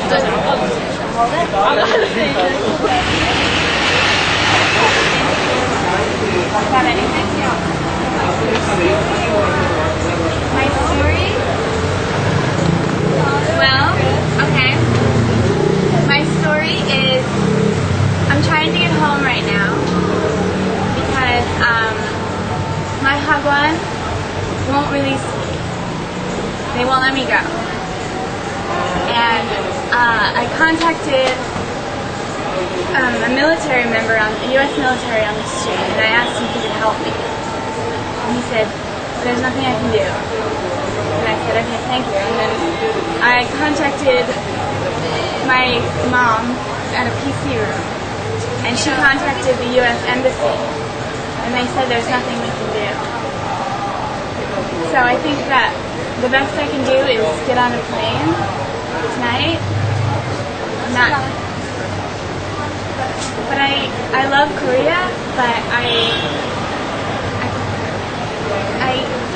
Got anything? My story? Well, okay. My story is I'm trying to get home right now because my hagwon won't release me. They won't let me go. And I contacted a military member, a U.S. military on the street, and I asked him if he could help me. And he said, there's nothing I can do. And I said, okay, thank you. And then I contacted my mom at a PC room, and she contacted the U.S. Embassy, and they said there's nothing we can do. So I think that the best I can do is get on a plane tonight. But I love Korea, but I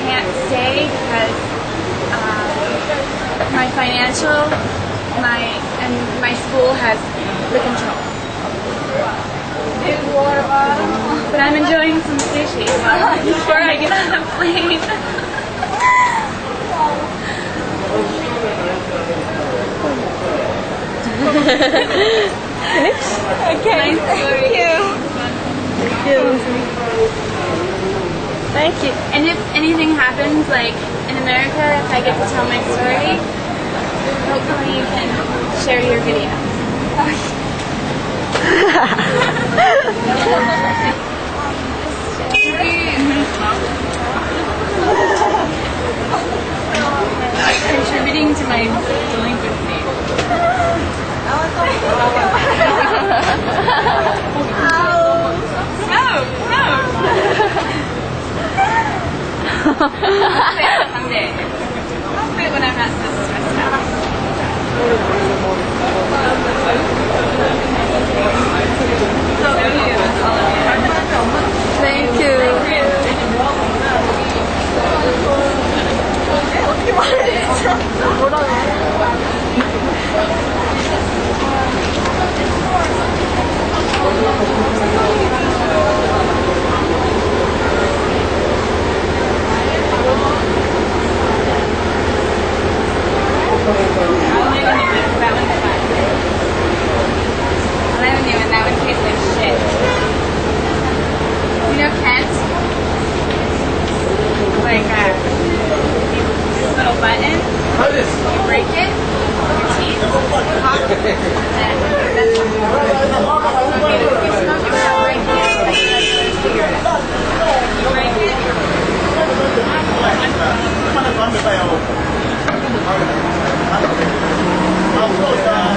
can't stay because my financial, and my school has the control. But I'm enjoying some sushi before I get on a plane. Okay, nice story. Thank you. Thank you. And if anything happens, like in America, if I get to tell my story, hopefully you can share your video. Contributing to my delinquency. Someday. I'll say it when I'm not so stressed out. Thank you. That one tastes like shit. You know Kent? Like this little button. You break it, your teeth, pop, and that's you smoke it without breaking it, like you have cigarettes. You break it.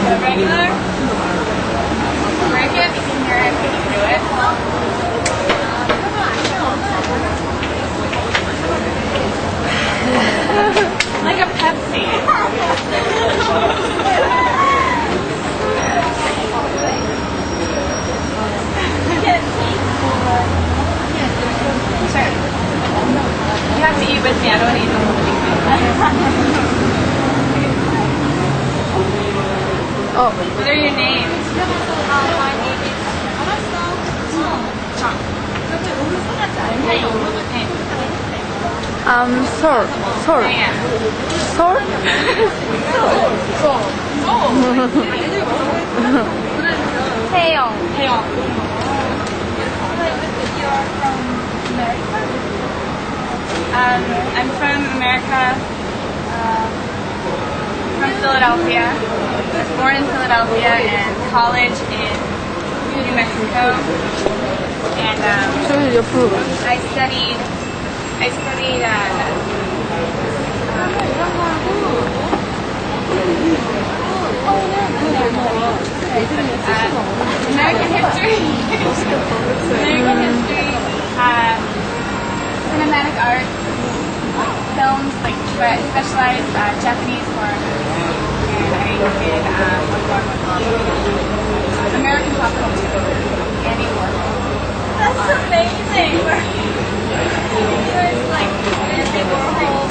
The regular. Break it, you can hear it when you do it. Like a Pepsi. Sure. You have to eat with me, I don't want to eat the whole thing. Oh. What are your names? My name is Chong. Seoul. Seoul. Seoul? Taeyong. Taeyong. You're from America? I'm from America. From Philadelphia. I was born in Philadelphia and college in New Mexico. And I studied American history, cinematic art, films, like specialized Japanese horror movies, and I did American pop culture, Andy Warhol. That's amazing! There's like Andy Warhol,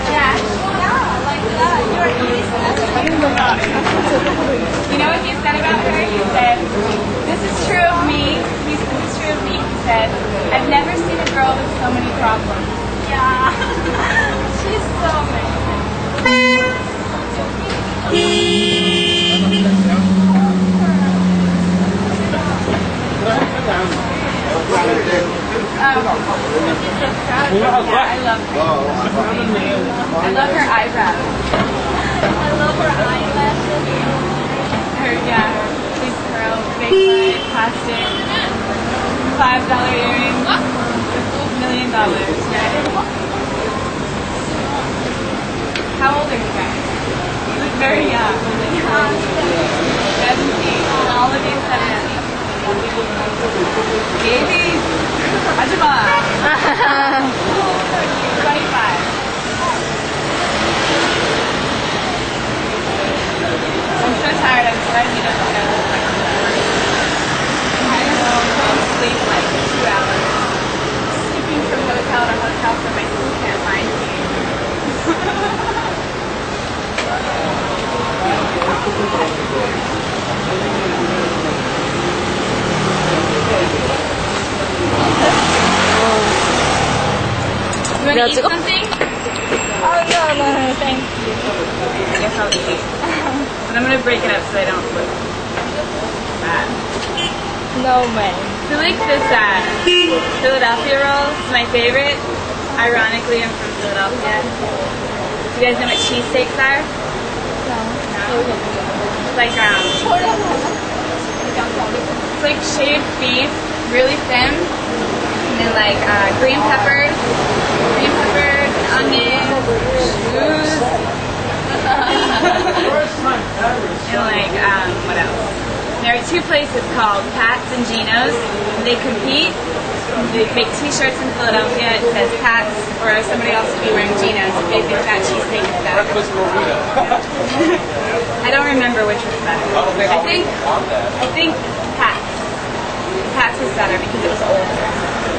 Jack. You know what he said about her? He said, "This is true of me." This is true of me. He said, "I've never seen a girl with so many problems." Yeah. She's so amazing. Yeah, I love her. I love her eyebrows. I love her eyelashes. Yeah, these curls, fake light, plastic, $5 earrings, $1 million. Right? How old are you guys? You look very young. 17. All of you 17. Baby, Ajima. 25. I'm so tired. I'm sweating. You don't know what I look like. I go to sleep like 2 hours. Sleeping from hotel to hotel so my school can't find me. You want to eat something? Oh, no, thank you. I guess I'll eat. But I'm going to break it up so I don't look bad. No way. I like this Philadelphia roll. It's my favorite. Ironically, I'm from Philadelphia. Do you guys know what cheesesteaks are? No. It's like it's like shaved beef, really thin, and then like green peppers, onion, shoes, and like what else? There are 2 places called Pat's and Gino's. They compete. They make T-shirts in Philadelphia. It says Pat's, or somebody else would be wearing Gino's if they think that cheesesteak is better. I don't remember which was better. I think Pat's. Pat's was better because it was older.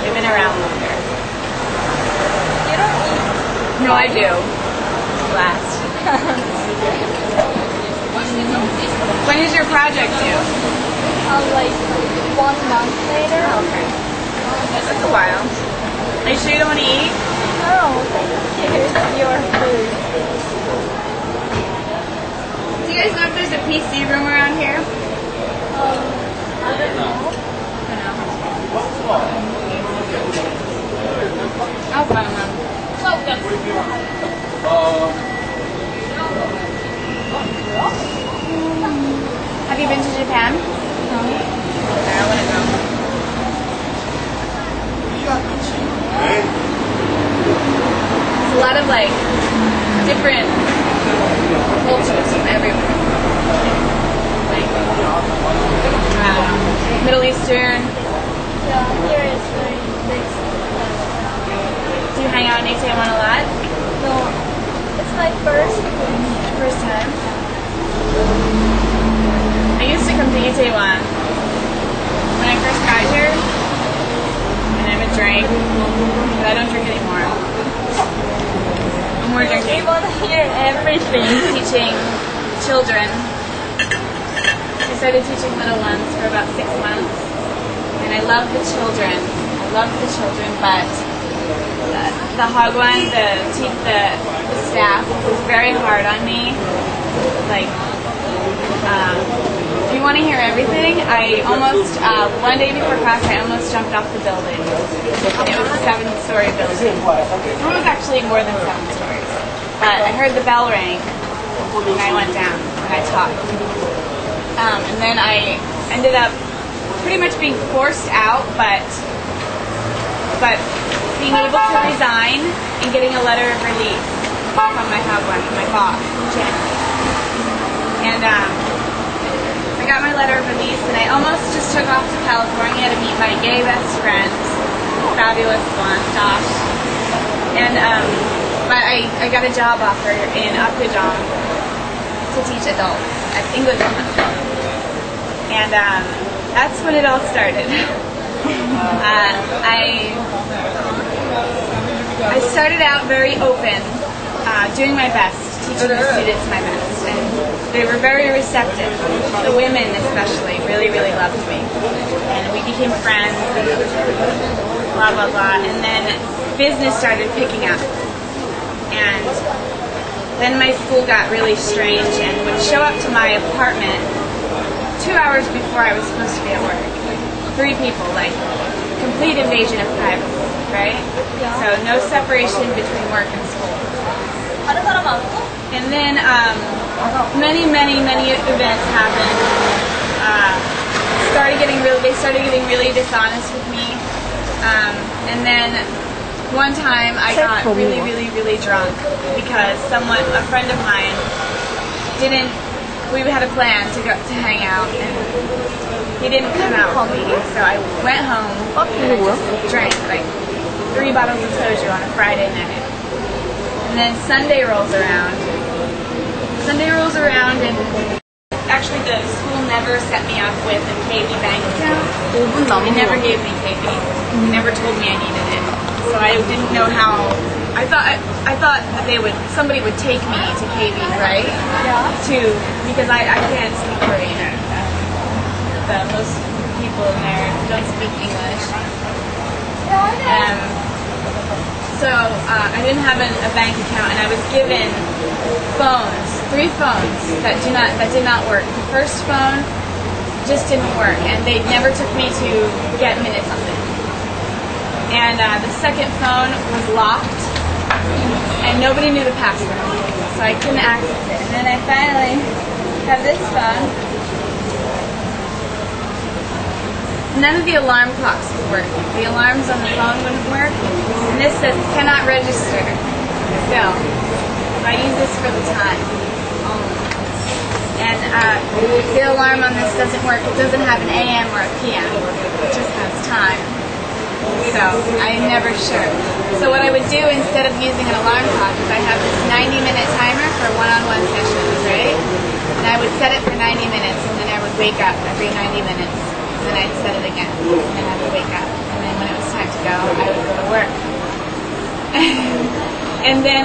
They've been around longer. You don't eat. No, I do. Last. When is your project due? Like 1 month later. Okay. That's a while. Are you sure you don't want to eat? No, thank you. Your food. Do you guys know if there's a PC room around here? I don't know. I'll find one. Have you been to Japan? No. Okay, I want to go. It's a lot of like different cultures from everywhere. Like Middle Eastern. Yeah, here is very big. Do you hang out in Itaewon a lot? No, it's my first. First time? I used to come to Itaewon when I first got here, and I would drink, but I don't drink anymore. No more drinking. We want to hear everything. Teaching children. I started teaching little ones for about 6 months, and I love the children. I love the children, but the Hagwon, the staff was very hard on me. Like, if you want to hear everything, I almost, one day before class, I almost jumped off the building. And it was a 7-story building. It was actually more than 7 stories. But I heard the bell ring, and I went down, and I taught. And then I ended up pretty much being forced out, but being able to resign and getting a letter of release from my husband, my boss, Jen. And I got my letter of release, and I almost just took off to California to meet my gay best friend, fabulous one, Josh. And but I got a job offer in Apgujeong to teach adults at English Class. And that's when it all started. I started out very open, doing my best teaching the students my best. And they were very receptive. The women especially really, really loved me. And we became friends and blah, blah, blah. And then business started picking up. And then my school got really strange and would show up to my apartment 2 hours before I was supposed to be at work. 3 people, like complete invasion of privacy, right? Yeah. So no separation between work and school. 다른 사람 많고? And then many events happened. They started getting really dishonest with me. And then one time I got really drunk because a friend of mine we had a plan to hang out and he didn't come out with me. So I went home and I just drank like 3 bottles of soju on a Friday night. And then Sunday rolls around and actually the school never set me up with a KB bank account. They never gave me KB. They never told me I needed it. So I didn't know how. I thought that somebody would take me to KB, right? Yeah. Because I can't speak Korean. Most people in there don't speak English. So I didn't have a bank account, and I was given phones, 3 phones that did not work. The first phone just didn't work, and they never took me to get minutes on it. And the second phone was locked, and nobody knew the password, so I couldn't access it. And then I finally have this phone. None of the alarm clocks would work. The alarms on the phone wouldn't work. And this says cannot register. Still. I use this for the time only. And the alarm on this doesn't work. It doesn't have an AM or a PM. It just has time. So I'm never sure. So what I would do instead of using an alarm clock is I have this 90-minute timer for one-on-one sessions, right? And I would set it for 90 minutes, and then I would wake up every 90 minutes. And then I'd set it again, and I would wake up. And then when it was time to go, I would go to work. And then,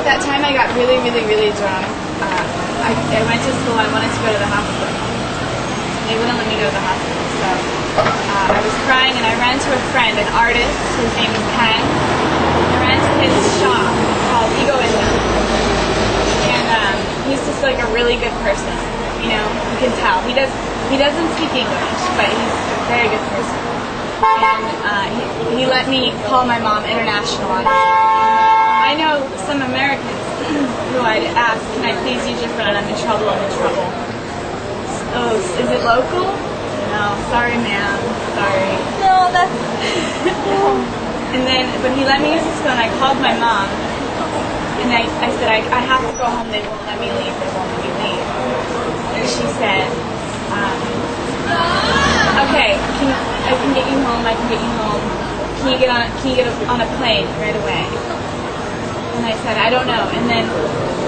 that time I got really drunk. I went to school. I wanted to go to the hospital. They wouldn't let me go to the hospital, so I was crying, and I ran to a friend, an artist. His name is Ken. I ran to his shop called Egoism. He's just like a really good person, you know. You can tell he doesn't speak English, but he's a very good person. And he let me call my mom international on it. I know some Americans who I'd ask, can I please use your phone? I'm in trouble. Oh, is it local? No, sorry, ma'am. Sorry. No, that's. But he let me use his phone. I called my mom. And I said, I have to go home. They won't let me leave. And she said, okay, I can get you home. Can you get on a plane right away? And I said, I don't know. And then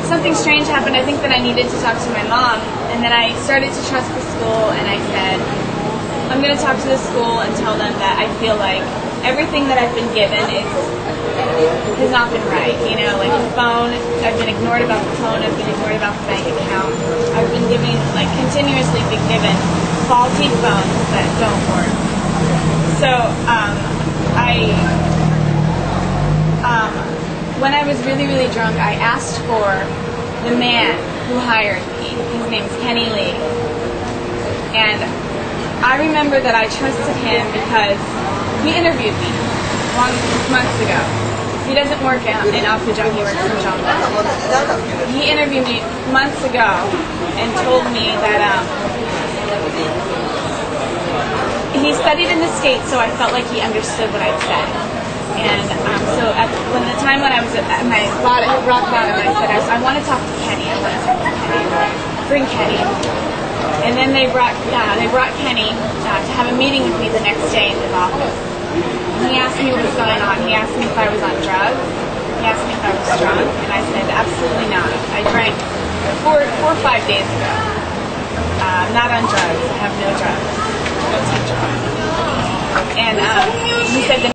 something strange happened. I think that I needed to talk to my mom. And then I started to trust the school. And I said, I'm going to talk to the school and tell them that I feel like everything that I've been given has not been right. You know, like the phone, I've been ignored about the phone, I've been ignored about the bank account. I've been continuously been given faulty phones that don't work. So, when I was really drunk, I asked for the man who hired me. His name's Kenny Lee. And I remember that I trusted him because he interviewed me months ago. He doesn't work in Apgujeong, he works in Jeongbuk. He interviewed me months ago and told me that he studied in the States, so I felt like he understood what I'd said. And when I was at my rock bottom, I said, I want to talk to Kenny. Bring Kenny. And then they brought Kenny to have a meeting with me the next day in his office. And he asked me what was going on. He asked me if I was on drugs. He asked me if I was drunk. And I said, absolutely not. I drank 4 or 5 days ago. Not on drugs. I have no drugs. I don't take drugs. And he said, then